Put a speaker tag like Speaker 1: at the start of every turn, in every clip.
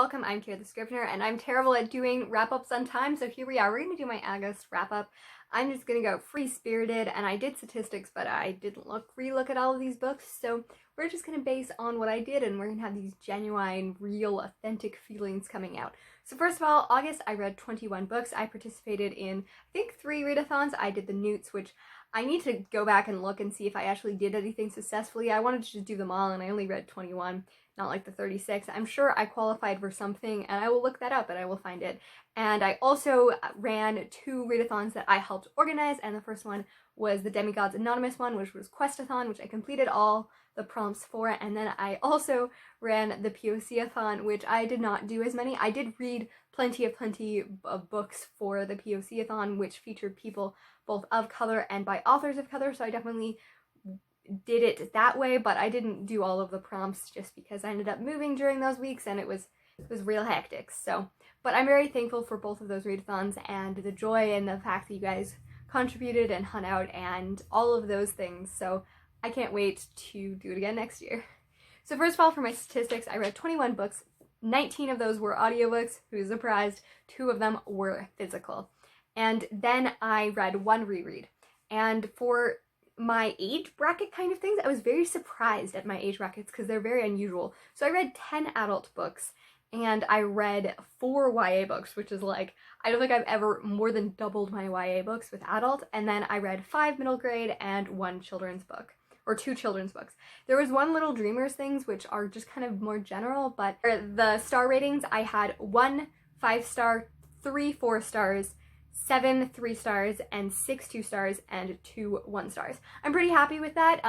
Speaker 1: welcome. I'm Kira the Scrivener, and I'm terrible at doing wrap-ups on time, so here we are. We're going to do my August wrap-up. I'm just going to go free-spirited, and I did statistics, but I didn't re-look at all of these books, so we're just going to base on what I did, and we're going to have these genuine, real, authentic feelings coming out. So first of all, August, I read 21 books. I participated in, I think, 3 readathons. I did the Newts, which I need to go back and look and see if I actually did anything successfully. I wanted to just do them all, and I only read 21. Not like the 36. I'm sure I qualified for something, and I will look that up and I will find it. And I also ran 2 readathons that I helped organize, and the first one was the Demigods Anonymous one, which was Questathon, which I completed all the prompts for, and then I also ran the POC-A-Thon, which I did not do as many. I did read plenty of books for the POC-A-Thon, which featured people both of color and by authors of color, so I definitely did it that way, but I didn't do all of the prompts just because I ended up moving during those weeks and it was real hectic. So, but I'm very thankful for both of those readathons and the joy and the fact that you guys contributed and hung out and all of those things. So I can't wait to do it again next year. So first of all, for my statistics, I read 21 books. 19 of those were audiobooks. Who's surprised? 2 of them were physical. And then I read 1 reread. And for my age bracket kind of things, I was very surprised at my age brackets because they're very unusual. So I read 10 adult books and I read 4 YA books, which is like, I don't think I've ever more than doubled my YA books with adult. And then I read 5 middle grade and 1 children's book, or 2 children's books. There was 1 Little Dreamers things, which are just kind of more general, but the star ratings, I had 1 5-star, 3 4 stars, 7 3 stars, and 6 2 stars, and 2 1 stars. I'm pretty happy with that.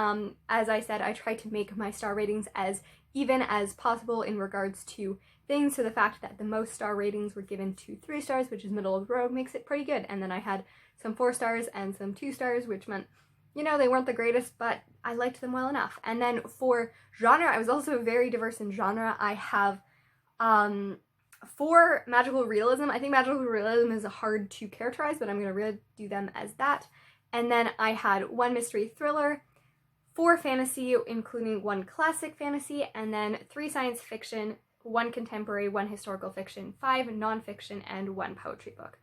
Speaker 1: As I said, I tried to make my star ratings as even as possible in regards to things, so the fact that the most star ratings were given to 3 stars, which is middle of the road, makes it pretty good. And then I had some 4 stars and some 2 stars, which meant, you know, they weren't the greatest, but I liked them well enough. And then for genre, I was also very diverse in genre. I have, for magical realism, I think magical realism is hard to characterize, but I'm going to do them as that. And then I had 1 mystery thriller, 4 fantasy, including 1 classic fantasy, and then 3 science fiction, 1 contemporary, 1 historical fiction, 5 nonfiction, and 1 poetry book.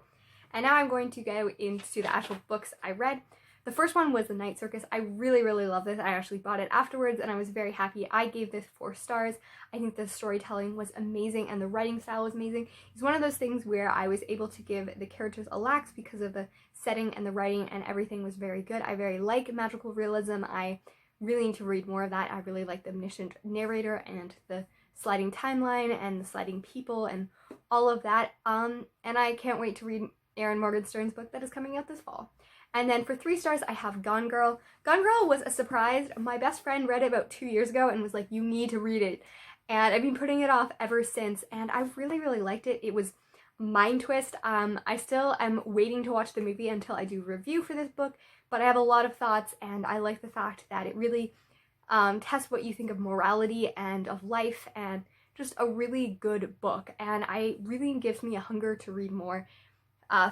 Speaker 1: And now I'm going to go into the actual books I read. The first one was the Night Circus. I really love this. I actually bought it afterwards and I was very happy. I gave this 4 stars. I think the storytelling was amazing and the writing style was amazing. It's one of those things where I was able to give the characters a lax because of the setting and the writing, and everything was very good. I very like magical realism. I really need to read more of that. I really like the omniscient narrator and the sliding timeline and the sliding people and all of that. And I can't wait to read Erin Morgenstern's book that is coming out this fall. And then for 3 stars, I have Gone Girl. Gone Girl was a surprise. My best friend read it about 2 years ago and was like, you need to read it. And I've been putting it off ever since, and I really liked it. It was mind twist. I still am waiting to watch the movie until I do a review for this book, but I have a lot of thoughts, and I like the fact that it really tests what you think of morality and of life, and just a really good book. And it really gives me a hunger to read more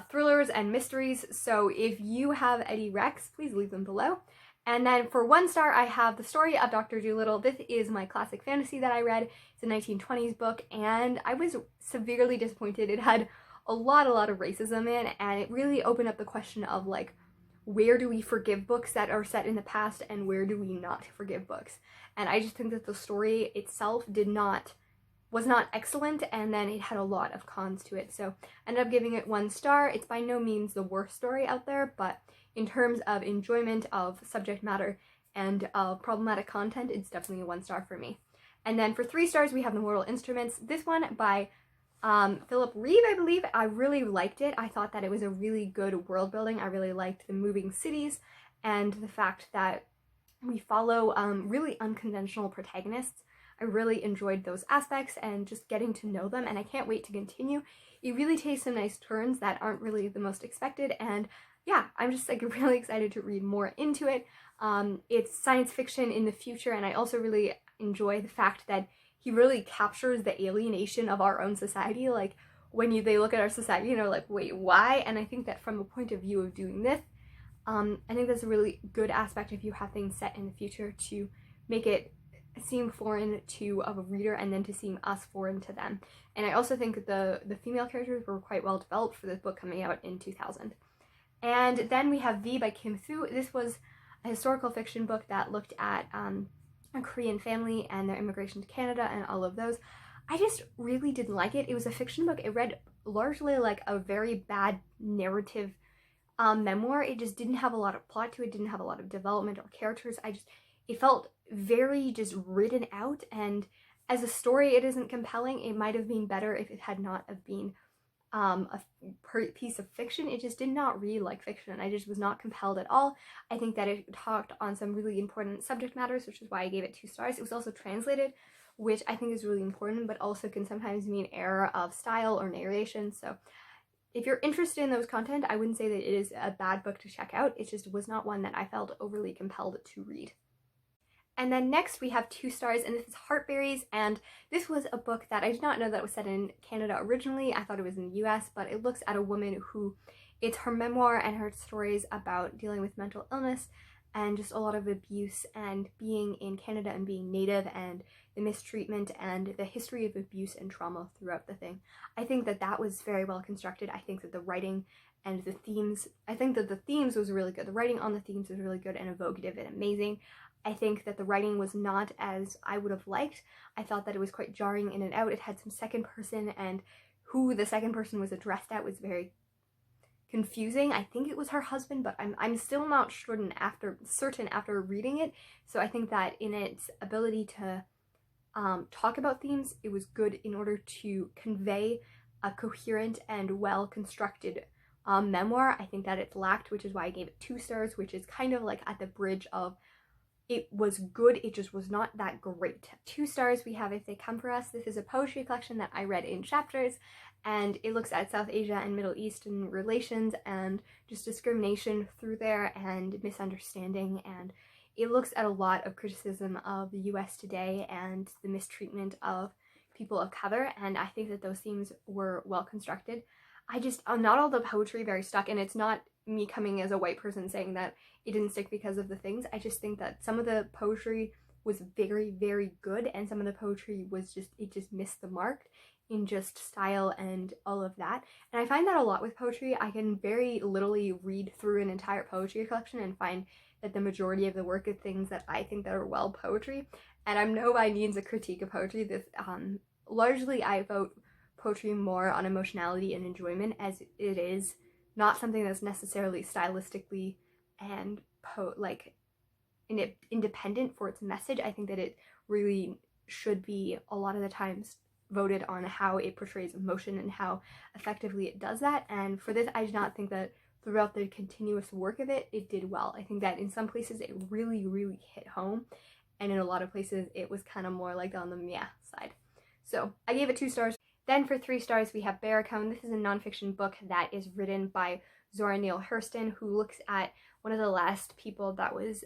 Speaker 1: thrillers and mysteries, so if you have any recs, please leave them below. And then for 1 star, I have The Story of Dr. Dolittle. This is my classic fantasy that I read. It's a 1920s book, and I was severely disappointed. It had a lot of racism in, and it really opened up the question of, like, where do we forgive books that are set in the past, and where do we not forgive books? And I just think that the story itself was not excellent, and then it had a lot of cons to it. So I ended up giving it 1 star. It's by no means the worst story out there, but in terms of enjoyment of subject matter and problematic content, it's definitely a 1 star for me. And then for 3 stars, we have The Mortal Instruments. This one by Philip Reeve, I believe. I really liked it. I thought that it was a really good world building. I really liked the moving cities and the fact that we follow really unconventional protagonists. I really enjoyed those aspects and just getting to know them, and I can't wait to continue. It really takes some nice turns that aren't really the most expected, and yeah, I'm just like really excited to read more into it. It's science fiction in the future, and I also really enjoy the fact that he really captures the alienation of our own society. Like, when they look at our society and they're like, wait, why? And I think that from a point of view of doing this, I think that's a really good aspect if you have things set in the future to make it seem foreign to a reader and then to seem us foreign to them. And I also think that the female characters were quite well developed for this book coming out in 2000. And then we have Vbi Came Through. This was a historical fiction book that looked at a Korean family and their immigration to Canada and all of those. I just really didn't like it. It was a fiction book. It read largely like a very bad narrative memoir. It just didn't have a lot of plot to it, didn't have a lot of development or characters. It felt very just written out, and as a story it isn't compelling. It might have been better if it had not have been a piece of fiction. It just did not read like fiction. I just was not compelled at all. I think that it talked on some really important subject matters, which is why I gave it 2 stars. It was also translated, which I think is really important, but also can sometimes mean error of style or narration. So if you're interested in those content, I wouldn't say that it is a bad book to check out. It just was not one that I felt overly compelled to read. And then next we have 2 stars, and this is Heartberries, and this was a book that I did not know that was set in Canada originally. I thought it was in the US, but it looks at a woman who, it's her memoir and her stories about dealing with mental illness and just a lot of abuse and being in Canada and being Native and the mistreatment and the history of abuse and trauma throughout the thing. I think that that was very well constructed. I think that the writing and the themes, I think that the themes was really good. The writing on the themes was really good and evocative and amazing. I think that the writing was not as I would have liked. I thought that it was quite jarring in and out. It had some second person, and who the second person was addressed at was very confusing. I think it was her husband, but I'm still not certain after reading it. So I think that in its ability to talk about themes, it was good in order to convey a coherent and well constructed memoir. I think that it lacked, which is why I gave it 2 stars, which is kind of like at the bridge of it was good, it just was not that great. 2 stars we have If They Come For Us. This is a poetry collection that I read in chapters, and it looks at South Asia and Middle Eastern relations and just discrimination through there and misunderstanding, and it looks at a lot of criticism of the US today and the mistreatment of people of color, and I think that those themes were well constructed. I just, not all the poetry very stuck, and it's not me coming as a white person saying that it didn't stick because of the things. I just think that some of the poetry was very, very good, and some of the poetry was just, it just missed the mark in just style and all of that. And I find that a lot with poetry. I can very literally read through an entire poetry collection and find that the majority of the work is things that I think that are well poetry. And I'm no by means a critique of poetry. This largely I vote poetry more on emotionality and enjoyment, as it is not something that's necessarily stylistically and independent for its message. I think that it really should be a lot of the times voted on how it portrays emotion and how effectively it does that. And for this, I do not think that throughout the continuous work of it, it did well. I think that in some places it really, really hit home, and in a lot of places it was kind of more like on the meh side. So I gave it 2 stars. Then for 3 stars we have Baritone. This is a nonfiction book that is written by Zora Neale Hurston, who looks at one of the last people that was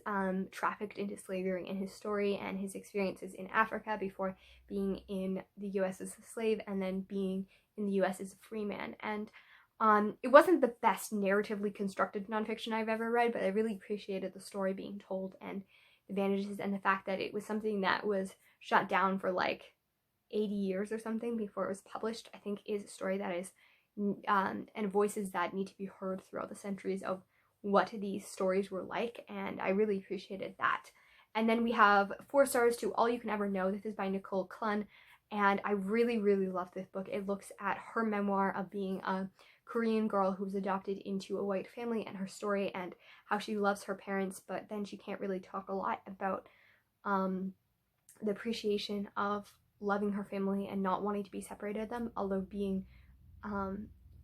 Speaker 1: trafficked into slavery in his story and his experiences in Africa before being in the US as a slave and then being in the US as a free man. And it wasn't the best narratively constructed nonfiction I've ever read, but I really appreciated the story being told and the advantages and the fact that it was something that was shut down for like 80 years or something before it was published. I think is a story that is and voices that need to be heard throughout the centuries of what these stories were like, and I really appreciated that. And then we have 4 stars to All You Can Ever Know. This is by Nicole Clun, and I really, really love this book. It looks at her memoir of being a Korean girl who was adopted into a white family and her story and how she loves her parents, but then she can't really talk a lot about the appreciation of loving her family and not wanting to be separated from them, although being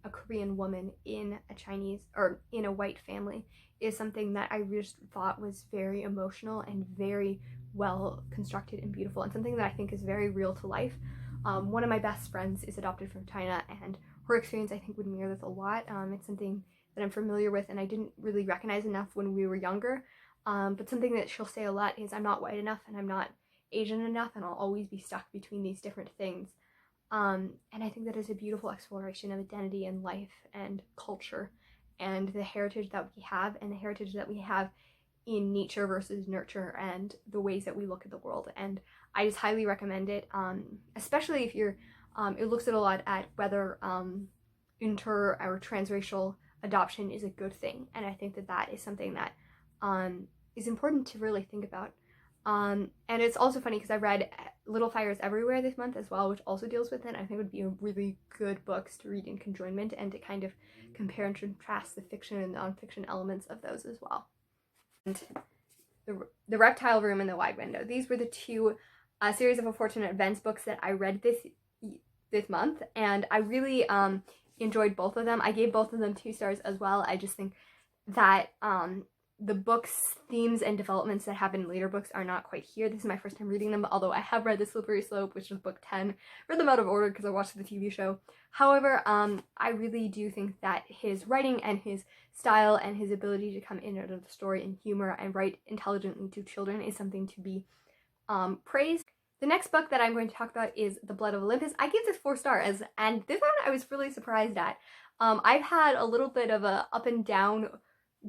Speaker 1: a Korean woman in a Chinese or in a white family is something that I just thought was very emotional and very well constructed and beautiful, and something that I think is very real to life. One of my best friends is adopted from China, and her experience I think would mirror this a lot. It's something that I'm familiar with and I didn't really recognize enough when we were younger, but something that she'll say a lot is I'm not white enough and I'm not Asian enough, and I'll always be stuck between these different things. And I think that is a beautiful exploration of identity and life and culture and the heritage that we have, and the heritage that we have in nature versus nurture and the ways that we look at the world. And I just highly recommend it, especially if you're, it looks at a lot at whether inter or transracial adoption is a good thing. And I think that that is something that is important to really think about. And it's also funny because I read Little Fires Everywhere this month as well, which also deals with it. I think it would be a really good books to read in conjoinment and to kind of compare and contrast the fiction and nonfiction elements of those as well. And the Reptile Room and the Wide Window. These were the two Series of Unfortunate Events books that I read this month, and I really enjoyed both of them. I gave both of them 2 stars as well. I just think that the book's themes and developments that happen in later books are not quite here. This is my first time reading them, although I have read The Slippery Slope, which is book 10. Read them out of order because I watched the TV show. However, I really do think that his writing and his style and his ability to come in and out of the story in humor and write intelligently to children is something to be praised. The next book that I'm going to talk about is The Blood of Olympus. I give this 4 stars, and this one I was really surprised at. I've had a little bit of a up and down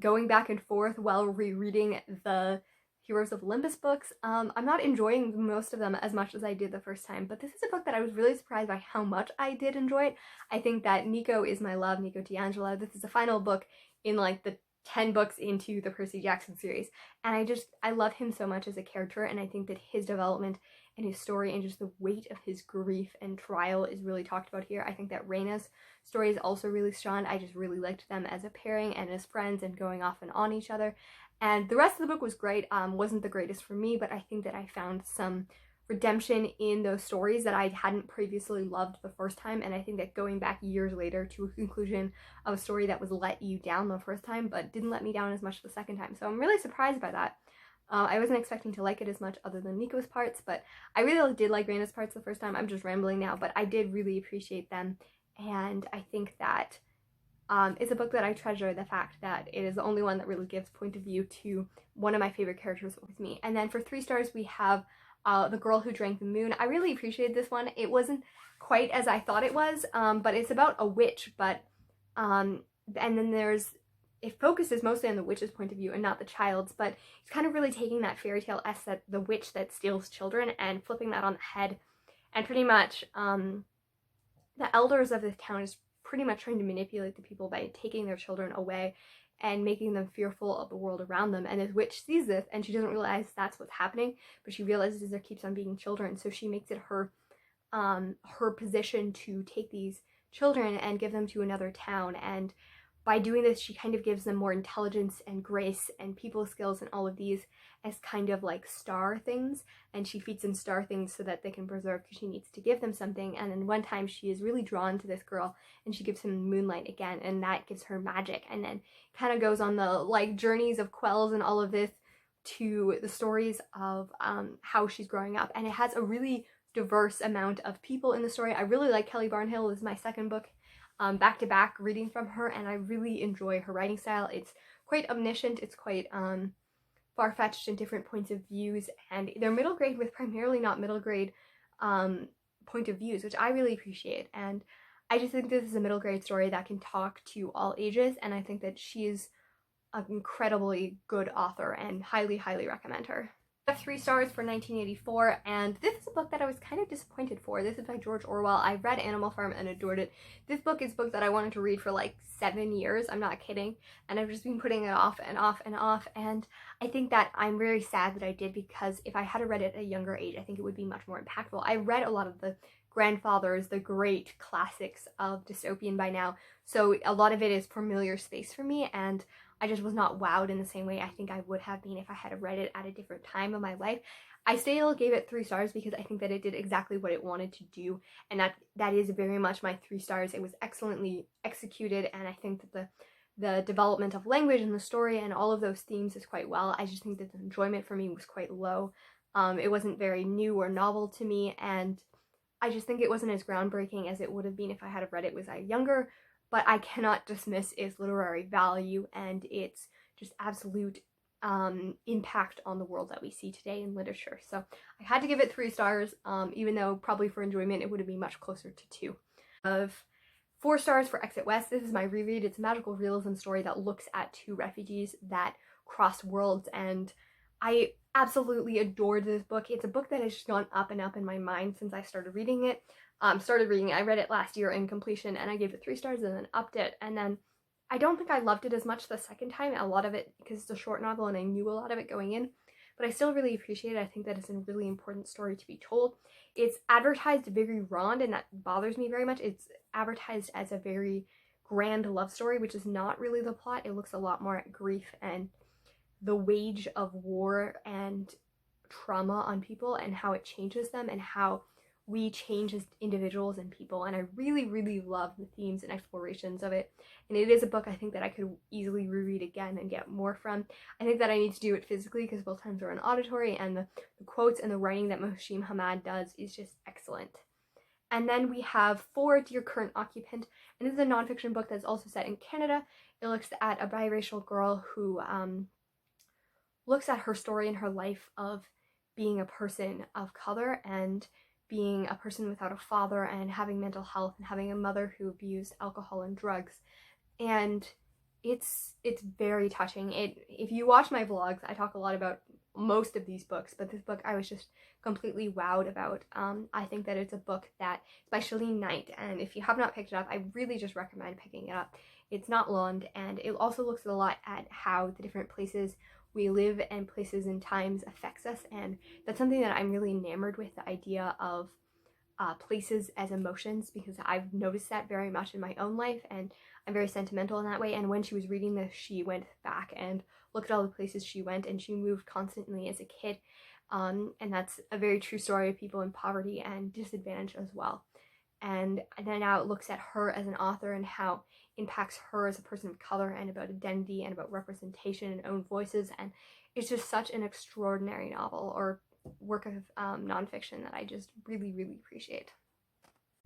Speaker 1: going back and forth while rereading the Heroes of Olympus books. I'm not enjoying most of them as much as I did the first time, but this is a book that I was really surprised by how much I did enjoy it. I think that Nico is my love, Nico D'Angelo. This is the final book in like the 10 books into the Percy Jackson series, and I love him so much as a character, and I think that his development and his story and just the weight of his grief and trial is really talked about here. I think that Raina's story is also really strong. I just really liked them as a pairing and as friends and going off and on each other. And the rest of the book was great. Wasn't the greatest for me, but I think that I found some redemption in those stories that I hadn't previously loved the first time, and I think that going back years later to a conclusion of a story that was let you down the first time but didn't let me down as much the second time. So I'm really surprised by that. I wasn't expecting to like it as much other than Nico's parts, but I really did like Raina's parts the first time. I'm just rambling now, but I did really appreciate them, and I think that it's a book that I treasure, the fact that it is the only one that really gives point of view to one of my favorite characters with me. And then for 3 stars we have The Girl Who Drank the Moon. I really appreciated this one. It wasn't quite as I thought it was, but it's about a witch, but and then it focuses mostly on the witch's point of view and not the child's, but it's kind of really taking that fairy tale essence, the witch that steals children, and flipping that on the head. And pretty much the elders of this town is pretty much trying to manipulate the people by taking their children away and making them fearful of the world around them. And this witch sees this, and she doesn't realize that's what's happening, but she realizes there keeps on being children, so she makes it her position to take these children and give them to another town. And by doing this, she kind of gives them more intelligence and grace and people skills and all of these as kind of like star things, and she feeds them star things so that they can preserve, because she needs to give them something. And then one time she is really drawn to this girl and she gives him moonlight again, and that gives her magic, and then kind of goes on the like journeys of Quells and all of this to the stories of how she's growing up. And it has a really diverse amount of people in the story. I really like Kelly Barnhill. This is my second book back-to-back reading from her, and I really enjoy her writing style. It's quite omniscient, it's quite far-fetched in different points of views, and they're middle grade with primarily not middle grade point of views, which I really appreciate. And I just think this is a middle grade story that can talk to all ages, and I think that she's an incredibly good author and highly recommend her. I have 3 stars for 1984, and this is a book that I was kind of disappointed for. This is by George Orwell. I read Animal Farm and adored it. This book is a book that I wanted to read for like 7 years, I'm not kidding, and I've just been putting it off and off and off, and I think that I'm very sad that I did, because if I had read it at a younger age, I think it would be much more impactful. I read a lot of the grandfathers, the great classics of dystopian by now, so a lot of it is familiar space for me, and I just was not wowed in the same way I think I would have been if I had read it at a different time of my life. I still gave it 3 stars because I think that it did exactly what it wanted to do, and that is very much my 3 stars. It was excellently executed, and I think that the development of language and the story and all of those themes is quite well. I just think that the enjoyment for me was quite low. It wasn't very new or novel to me, and I just think it wasn't as groundbreaking as it would have been if I had read it was younger. But I cannot dismiss its literary value and its just absolute impact on the world that we see today in literature. So I had to give it 3 stars, even though probably for enjoyment it would have been much closer to 2. Of 4 stars for Exit West. This is my reread. It's a magical realism story that looks at 2 refugees that cross worlds, and I absolutely adored this book. It's a book that has just gone up and up in my mind since I started reading it. I read it last year in completion, and I gave it 3 stars and then upped it. And then I don't think I loved it as much the second time, a lot of it because it's a short novel and I knew a lot of it going in, but I still really appreciate it. I think that it's a really important story to be told. It's advertised very rond, and that bothers me very much. It's advertised as a very grand love story, which is not really the plot. It looks a lot more at grief and the wage of war and trauma on people and how it changes them and how we change as individuals and people. And I really, really love the themes and explorations of it. And it is a book I think that I could easily reread again and get more from. I think that I need to do it physically because both times are in auditory, and the quotes and the writing that Mohsheem Hamad does is just excellent. And then we have For Dear Current Occupant, and this is a nonfiction book that's also set in Canada. It looks at a biracial girl who looks at her story and her life of being a person of color and being a person without a father and having mental health and having a mother who abused alcohol and drugs. And it's very touching. If you watch my vlogs, I talk a lot about most of these books, but this book I was just completely wowed about. I think that it's a book that is by Shalene Knight, and if you have not picked it up, I really just recommend picking it up. It's not long, and it also looks a lot at how the different places we live and places and times affects us, and that's something that I'm really enamored with, the idea of places as emotions, because I've noticed that very much in my own life, and I'm very sentimental in that way. And when she was reading this, she went back and looked at all the places she went, and she moved constantly as a kid, and that's a very true story of people in poverty and disadvantage as well. And then now it looks at her as an author and how it impacts her as a person of color, and about identity and about representation and own voices. And it's just such an extraordinary novel or work of nonfiction that I just really, really appreciate.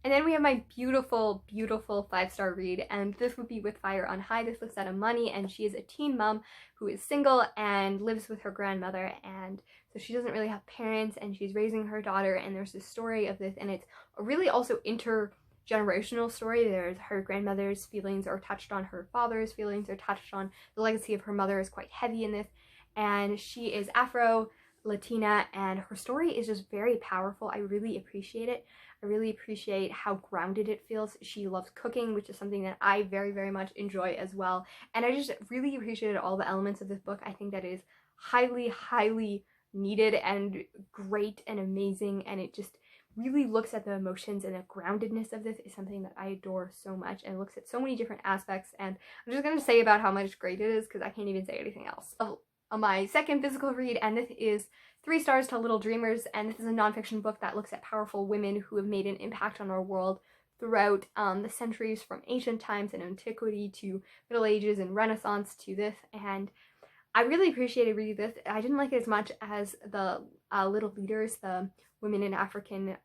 Speaker 1: And then we have my beautiful, beautiful 5-star read, and this would be With Fire on High. This looks at Amani, and she is a teen mom who is single and lives with her grandmother, and so she doesn't really have parents, and she's raising her daughter, and there's this story of this, and it's a really also intergenerational story. There's her grandmother's feelings are touched on, her father's feelings are touched on, the legacy of her mother is quite heavy in this, and she is Afro Latina, and her story is just very powerful. I really appreciate it. I really appreciate how grounded it feels. She loves cooking, which is something that I very, very much enjoy as well. And I just really appreciated all the elements of this book. I think that is highly, highly needed and great and amazing. And it just really looks at the emotions, and the groundedness of this is something that I adore so much, and looks at so many different aspects. And I'm just going to say about how much great it is because I can't even say anything else. My second physical read, and this is 3 stars to Little Dreamers, and this is a nonfiction book that looks at powerful women who have made an impact on our world throughout the centuries, from ancient times and antiquity to Middle Ages and Renaissance to this, and I really appreciated reading this. I didn't like it as much as the Little Leaders, the women in African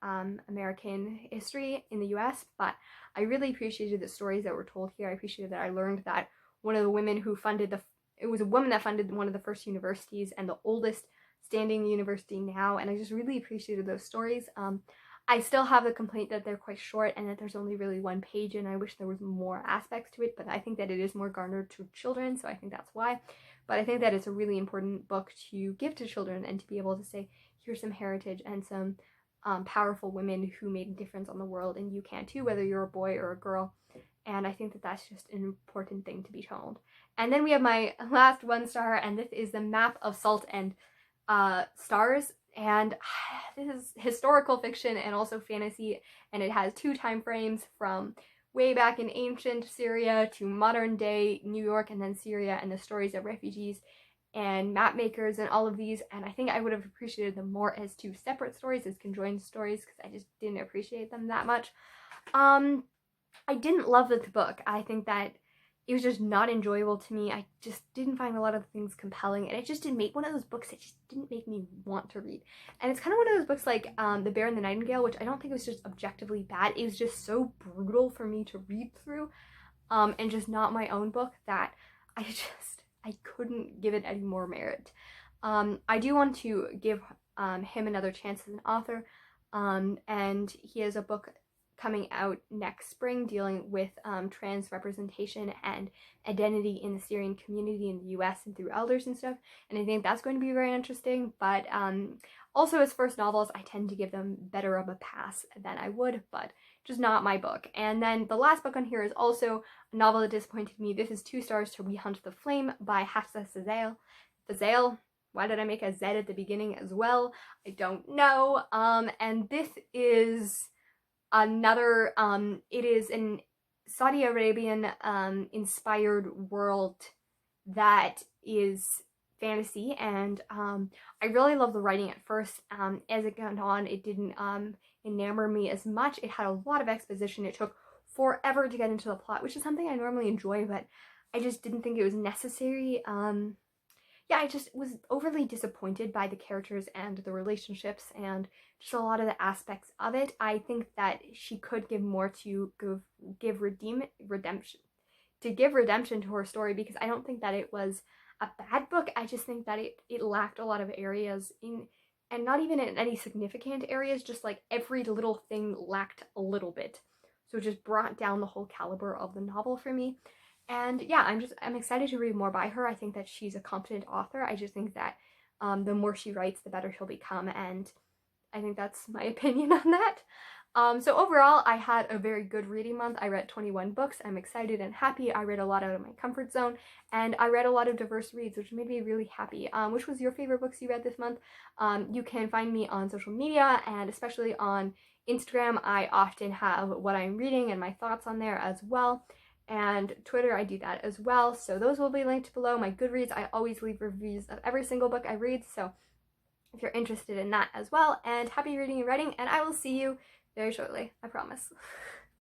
Speaker 1: American history in the US, but I really appreciated the stories that were told here. I appreciated that I learned that one of the women who funded it was a woman that funded one of the first universities and the oldest standing university now, and I just really appreciated those stories. I still have the complaint that they're quite short and that there's only really 1 page, and I wish there was more aspects to it, but I think that it is more garnered to children, so I think that's why. But I think that it's a really important book to give to children, and to be able to say, here's some heritage and some powerful women who made a difference on the world, and you can too, whether you're a boy or a girl. And I think that that's just an important thing to be told. And then we have my last 1 star, and this is The Map of Salt and Stars. And this is historical fiction and also fantasy, and it has 2 time frames from way back in ancient Syria to modern day New York, and then Syria, and the stories of refugees and map makers and all of these. And I think I would have appreciated them more as 2 separate stories, as conjoined stories, because I just didn't appreciate them that much. I didn't love the book. I think that it was just not enjoyable to me. I just didn't find a lot of things compelling, and it just didn't make one of those books that just didn't make me want to read. And it's kind of one of those books like The Bear and the Nightingale, which I don't think was just objectively bad. It was just so brutal for me to read through, and just not my own book, that I couldn't give it any more merit. I do want to give him another chance as an author, and he has a book coming out next spring dealing with trans representation and identity in the Syrian community in the US and through elders and stuff, and I think that's going to be very interesting. But also, as first novels, I tend to give them better of a pass than I would, but just not my book. And then the last book on here is also a novel that disappointed me. This is 2 stars, To Rehunt the Flame by Hafsa Fazail. Why did I make a Z at the beginning as well? I don't know. And this is another, it is an Saudi Arabian inspired world that is fantasy, and I really love the writing at first. As it went on, it didn't enamor me as much. It had a lot of exposition. It took forever to get into the plot, which is something I normally enjoy, but I just didn't think it was necessary. Yeah, I just was overly disappointed by the characters and the relationships and just a lot of the aspects of it. I think that she could give more to give redemption to her story, because I don't think that it was a bad book. I just think that it lacked a lot of areas in, and not even in any significant areas, just like every little thing lacked a little bit. So it just brought down the whole caliber of the novel for me. And yeah, I'm excited to read more by her. I think that she's a competent author. I just think that the more she writes, the better she'll become, and I think that's my opinion on that. So overall, I had a very good reading month. I read 21 books. I'm excited and happy. I read a lot out of my comfort zone, and I read a lot of diverse reads, which made me really happy. Which was your favorite books you read this month? You can find me on social media, and especially on Instagram. I often have what I'm reading and my thoughts on there as well. And Twitter, I do that as well. So those will be linked below. My Goodreads, I always leave reviews of every single book I read. So if you're interested in that as well. And happy reading and writing, and I will see you very shortly, I promise.